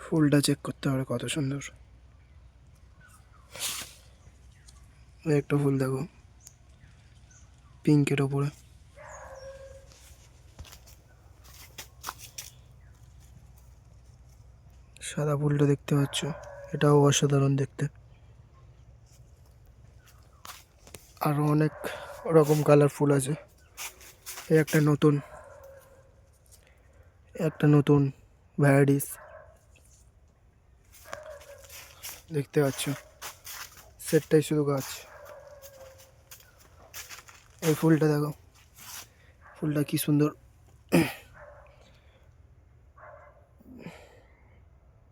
ফুলটা চেক করতে হবে কত সুন্দর। একটা ফুল দেখো পিঙ্কের ওপরে, সাদা ফুলটা দেখতে পাচ্ছ, এটাও অসাধারণ দেখতে। আরো অনেক রকম কালার ফুল আছে। এই একটা নতুন ভ্যারাইটিস দেখতে পাচ্ছ, সেটটাই শুধু গাছ। এই ফুলটা দেখো, ফুলটা কি সুন্দর,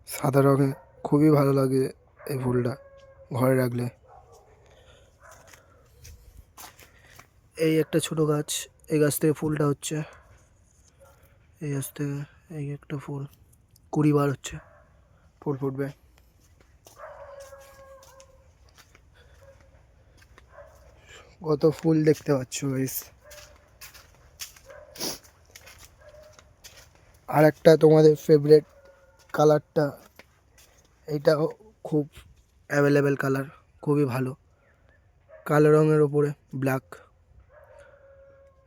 সাদা রঙে, খুবই ভালো লাগে এই ফুলটা ঘরে রাখলে। এই একটা ছোট গাছ, এই গাছ থেকে ফুলটা হচ্ছে, এই গাছ থেকে এই একটা ফুল 20 বার হচ্ছে, ফুল ফুটবে। কত ফুল দেখতে পাচ্ছ গাইস। আর একটা তোমাদের ফেভারিট কালারটা, এইটাও খুব অ্যাভেলেবেল কালার, খুবই ভালো, কালো রঙের ওপরে ব্ল্যাক।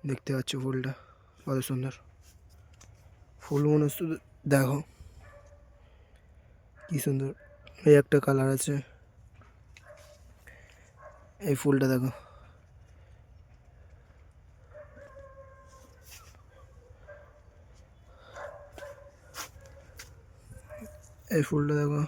দেখতে পাচ্ছ ফুলটা কত সুন্দর, ফুল মনে শুধু দেখো কি সুন্দর। এই একটা কালার আছে, এই ফুলটা দেখো, এই ফুলটা দেখো।